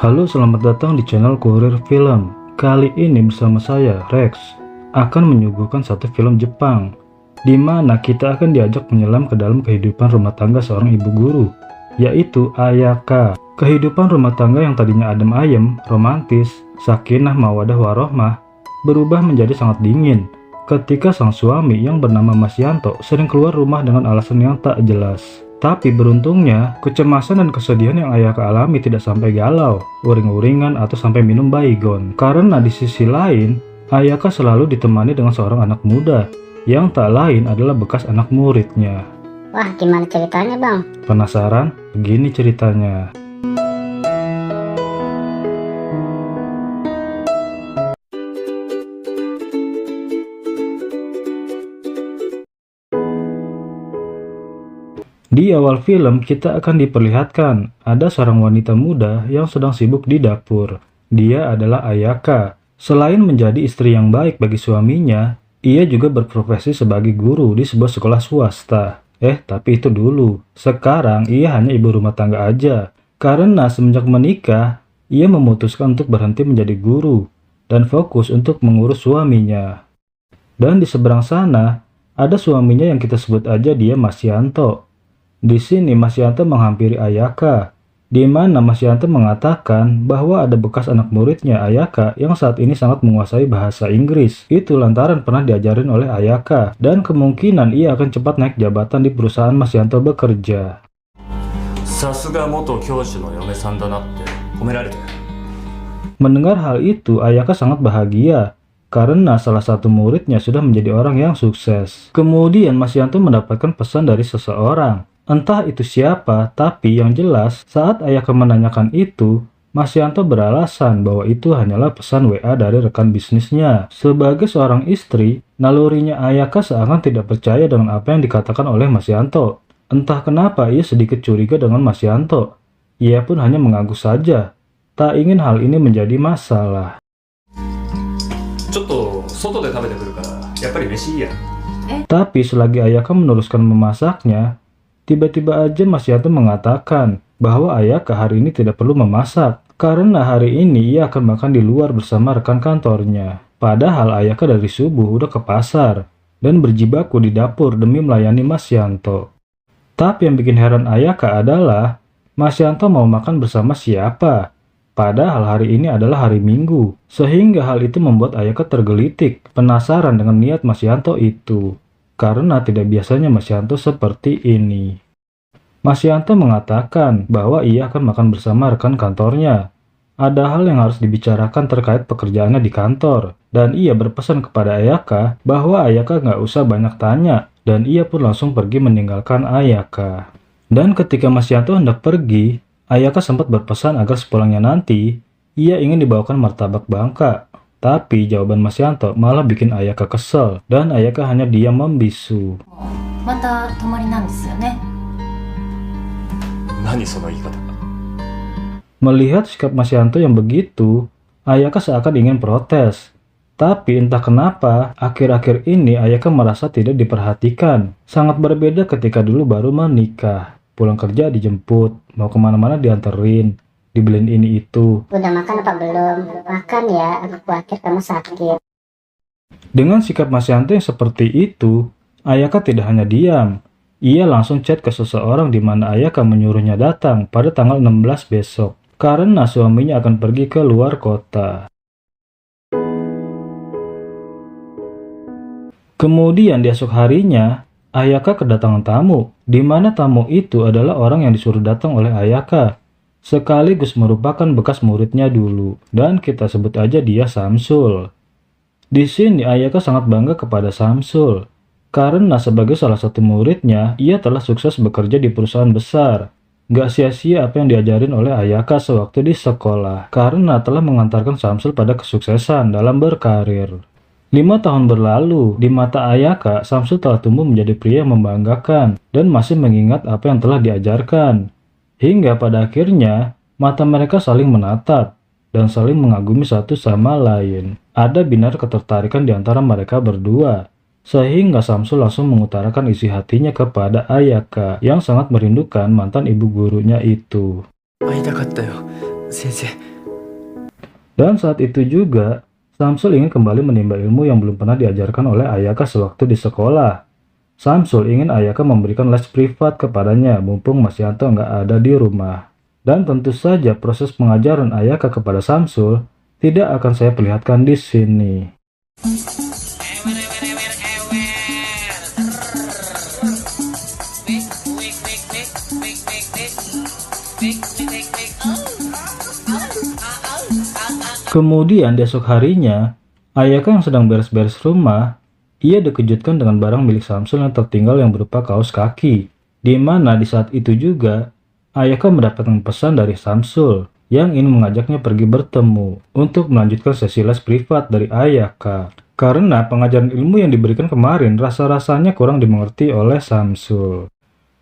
Halo, selamat datang di channel Kurir Film. Kali ini bersama saya, Rex, akan menyuguhkan satu film Jepang, di mana kita akan diajak menyelam ke dalam kehidupan rumah tangga seorang ibu guru, yaitu Ayaka. Kehidupan rumah tangga yang tadinya adem ayem, romantis, sakinah mawadah warohmah, berubah menjadi sangat dingin ketika sang suami yang bernama Mas Yanto sering keluar rumah dengan alasan yang tak jelas. Tapi beruntungnya, kecemasan dan kesedihan yang Ayaka alami tidak sampai galau, uring-uringan, atau sampai minum baygon. Karena di sisi lain, Ayaka selalu ditemani dengan seorang anak muda, yang tak lain adalah bekas anak muridnya. Wah, gimana ceritanya, Bang? Penasaran? Begini ceritanya. Di awal film, kita akan diperlihatkan ada seorang wanita muda yang sedang sibuk di dapur. Dia adalah Ayaka. Selain menjadi istri yang baik bagi suaminya, ia juga berprofesi sebagai guru di sebuah sekolah swasta. Tapi itu dulu. Sekarang ia hanya ibu rumah tangga aja. Karena semenjak menikah, ia memutuskan untuk berhenti menjadi guru dan fokus untuk mengurus suaminya. Dan di seberang sana, ada suaminya yang kita sebut aja dia Mas Yanto. Di sini Mas Yanto menghampiri Ayaka, di mana Mas Yanto mengatakan bahwa ada bekas anak muridnya Ayaka yang saat ini sangat menguasai bahasa Inggris. Itu lantaran pernah diajarin oleh Ayaka, dan kemungkinan ia akan cepat naik jabatan di perusahaan Mas Yanto bekerja. Mendengar hal itu, Ayaka sangat bahagia, karena salah satu muridnya sudah menjadi orang yang sukses. Kemudian Mas Yanto mendapatkan pesan dari seseorang. Entah itu siapa, tapi yang jelas saat Ayaka menanyakan itu, Mas Yanto beralasan bahwa itu hanyalah pesan WA dari rekan bisnisnya. Sebagai seorang istri, nalurinya Ayaka seakan tidak percaya dengan apa yang dikatakan oleh Mas Yanto. Entah kenapa ia sedikit curiga dengan Mas Yanto. Ia pun hanya mengangguk saja, tak ingin hal ini menjadi masalah. Tapi selagi Ayaka meneruskan memasaknya, tiba-tiba aja Mas Yanto mengatakan bahwa Ayaka hari ini tidak perlu memasak, karena hari ini ia akan makan di luar bersama rekan kantornya. Padahal Ayaka dari subuh udah ke pasar dan berjibaku di dapur demi melayani Mas Yanto. Tapi yang bikin heran Ayaka adalah Mas Yanto mau makan bersama siapa? Padahal hari ini adalah hari Minggu, sehingga hal itu membuat Ayaka tergelitik, penasaran dengan niat Mas Yanto itu. Karena tidak biasanya Mas Yanto seperti ini. Mas Yanto mengatakan bahwa ia akan makan bersama rekan kantornya. Ada hal yang harus dibicarakan terkait pekerjaannya di kantor, dan ia berpesan kepada Ayaka bahwa Ayaka nggak usah banyak tanya, dan ia pun langsung pergi meninggalkan Ayaka. Dan ketika Mas Yanto hendak pergi, Ayaka sempat berpesan agar sepulangnya nanti, ia ingin dibawakan martabak bangka. Tapi jawaban Mas Yanto malah bikin Ayaka kesel, dan Ayaka hanya diam membisu. Melihat sikap Mas Yanto yang begitu, Ayaka seakan ingin protes. Tapi entah kenapa, akhir-akhir ini Ayaka merasa tidak diperhatikan. Sangat berbeda ketika dulu baru menikah. Pulang kerja dijemput, mau kemana-mana dianterin, dibeliin ini itu. Udah makan apa belum? Makan ya, aku khawatir kamu sakit. Dengan sikap Mas Yanto yang seperti itu, Ayaka tidak hanya diam. Ia langsung chat ke seseorang di mana Ayaka menyuruhnya datang pada tanggal 16 besok. Karena suaminya akan pergi ke luar kota. Kemudian di esok harinya, Ayaka kedatangan tamu, di mana tamu itu adalah orang yang disuruh datang oleh Ayaka. Sekaligus merupakan bekas muridnya dulu, dan kita sebut aja dia Samsul. Di sini Ayaka sangat bangga kepada Samsul, karena sebagai salah satu muridnya, ia telah sukses bekerja di perusahaan besar. Gak sia-sia apa yang diajarin oleh Ayaka sewaktu di sekolah, karena telah mengantarkan Samsul pada kesuksesan dalam berkarir. 5 tahun berlalu, di mata Ayaka, Samsul telah tumbuh menjadi pria yang membanggakan, dan masih mengingat apa yang telah diajarkan. Hingga pada akhirnya, mata mereka saling menatap dan saling mengagumi satu sama lain. Ada binar ketertarikan di antara mereka berdua, sehingga Samsul langsung mengutarakan isi hatinya kepada Ayaka yang sangat merindukan mantan ibu gurunya itu. 会いたかったよ、先生。Dan saat itu juga, Samsul ingin kembali menimba ilmu yang belum pernah diajarkan oleh Ayaka sewaktu di sekolah. Samsul ingin Ayaka memberikan les privat kepadanya, mumpung Mas Yanto nggak ada di rumah. Dan tentu saja proses pengajaran Ayaka kepada Samsul tidak akan saya perlihatkan di sini. Kemudian di esok harinya, Ayaka yang sedang beres-beres rumah, ia dikejutkan dengan barang milik Samsul yang tertinggal yang berupa kaos kaki. Di mana di saat itu juga, Ayaka mendapatkan pesan dari Samsul yang ingin mengajaknya pergi bertemu untuk melanjutkan sesi les privat dari Ayaka. Karena pengajaran ilmu yang diberikan kemarin rasa-rasanya kurang dimengerti oleh Samsul.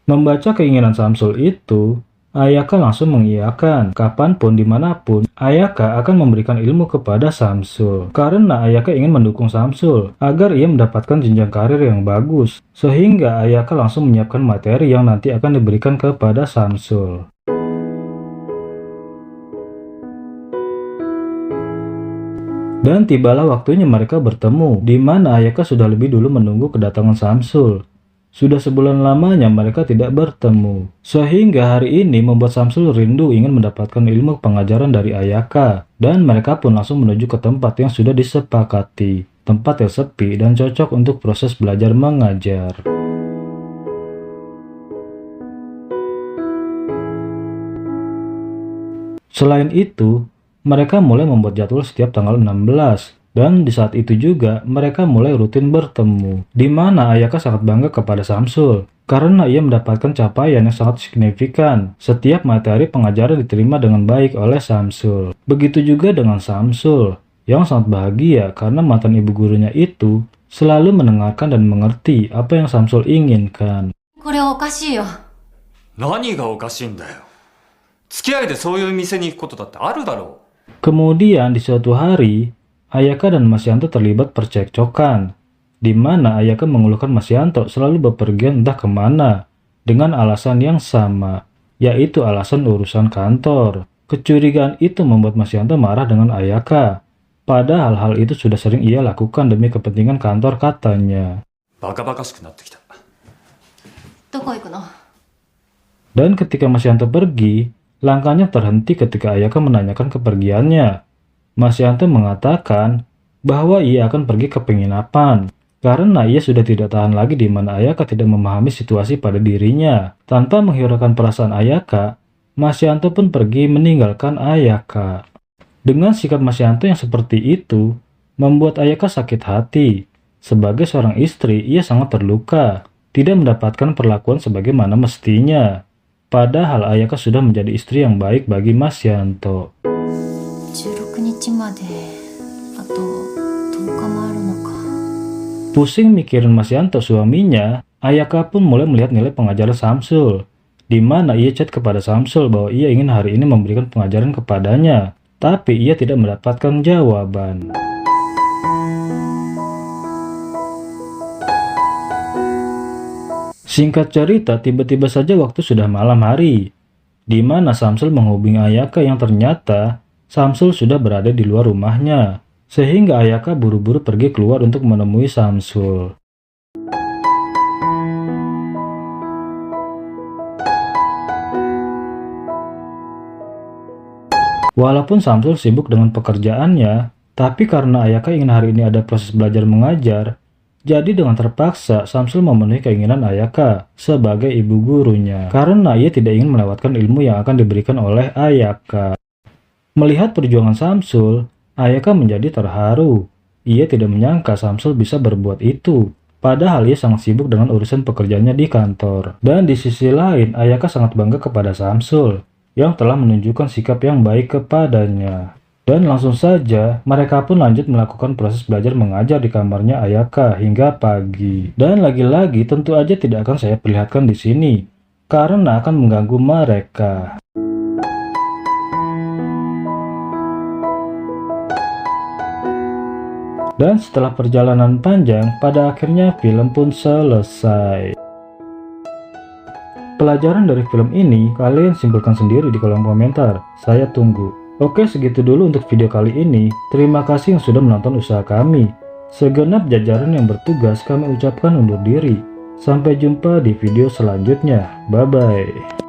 Membaca keinginan Samsul itu, Ayaka langsung mengiyakan. Kapanpun dimanapun, Ayaka akan memberikan ilmu kepada Samsul. Karena Ayaka ingin mendukung Samsul agar ia mendapatkan jenjang karir yang bagus. Sehingga Ayaka langsung menyiapkan materi yang nanti akan diberikan kepada Samsul. Dan tibalah waktunya mereka bertemu, di mana Ayaka sudah lebih dulu menunggu kedatangan Samsul. Sudah sebulan lamanya mereka tidak bertemu, sehingga hari ini membuat Samsul rindu ingin mendapatkan ilmu pengajaran dari Ayaka, dan mereka pun langsung menuju ke tempat yang sudah disepakati, tempat yang sepi dan cocok untuk proses belajar mengajar. Selain itu, mereka mulai membuat jadwal setiap tanggal 16. Dan di saat itu juga, mereka mulai rutin bertemu. Di mana Ayaka sangat bangga kepada Samsul, karena ia mendapatkan capaian yang sangat signifikan. Setiap materi pengajaran diterima dengan baik oleh Samsul. Begitu juga dengan Samsul, yang sangat bahagia karena mantan ibu gurunya itu selalu mendengarkan dan mengerti apa yang Samsul inginkan. これはおかしいよ。何がおかしいんだよ。付き合いでそういう店に行くことだってあるだろう。 Kemudian di suatu hari, Ayaka dan Mas Yanto terlibat percekcokan, di mana Ayaka mengeluhkan Mas Yanto selalu bepergian entah kemana, dengan alasan yang sama, yaitu alasan urusan kantor. Kecurigaan itu membuat Mas Yanto marah dengan Ayaka, padahal hal itu sudah sering ia lakukan demi kepentingan kantor katanya. バカバカしくなってきた。どこ行くの？ Dan ketika Mas Yanto pergi, langkahnya terhenti ketika Ayaka menanyakan kepergiannya. Mas Yanto mengatakan bahwa ia akan pergi ke penginapan karena ia sudah tidak tahan lagi di mana Ayaka tidak memahami situasi pada dirinya. Tanpa menghiraukan perasaan Ayaka, Mas Yanto pun pergi meninggalkan Ayaka. Dengan sikap Mas Yanto yang seperti itu, membuat Ayaka sakit hati. Sebagai seorang istri, ia sangat terluka, tidak mendapatkan perlakuan sebagaimana mestinya. Padahal Ayaka sudah menjadi istri yang baik bagi Mas Yanto. 16日まであと10日もあるのか。 Pusing mikirin Mas Yanto suaminya, Ayaka pun mulai melihat nilai pengajaran Samsul, di mana ia chat kepada Samsul bahwa ia ingin hari ini memberikan pengajaran kepadanya, tapi ia tidak mendapatkan jawaban. Singkat cerita, tiba-tiba saja waktu sudah malam hari, di mana Samsul menghubungi Ayaka yang ternyata Samsul sudah berada di luar rumahnya, sehingga Ayaka buru-buru pergi keluar untuk menemui Samsul. Walaupun Samsul sibuk dengan pekerjaannya, tapi karena Ayaka ingin hari ini ada proses belajar mengajar, jadi dengan terpaksa Samsul memenuhi keinginan Ayaka sebagai ibu gurunya, karena ia tidak ingin melewatkan ilmu yang akan diberikan oleh Ayaka. Melihat perjuangan Samsul, Ayaka menjadi terharu. Ia tidak menyangka Samsul bisa berbuat itu, padahal ia sangat sibuk dengan urusan pekerjaannya di kantor. Dan di sisi lain, Ayaka sangat bangga kepada Samsul, yang telah menunjukkan sikap yang baik kepadanya. Dan langsung saja, mereka pun lanjut melakukan proses belajar mengajar di kamarnya Ayaka hingga pagi. Dan lagi-lagi tentu aja tidak akan saya perlihatkan di sini, karena akan mengganggu mereka. Dan setelah perjalanan panjang, pada akhirnya film pun selesai. Pelajaran dari film ini, kalian simpulkan sendiri di kolom komentar. Saya tunggu. Oke, segitu dulu untuk video kali ini. Terima kasih yang sudah menonton usaha kami. Segenap jajaran yang bertugas kami ucapkan undur diri. Sampai jumpa di video selanjutnya. Bye-bye.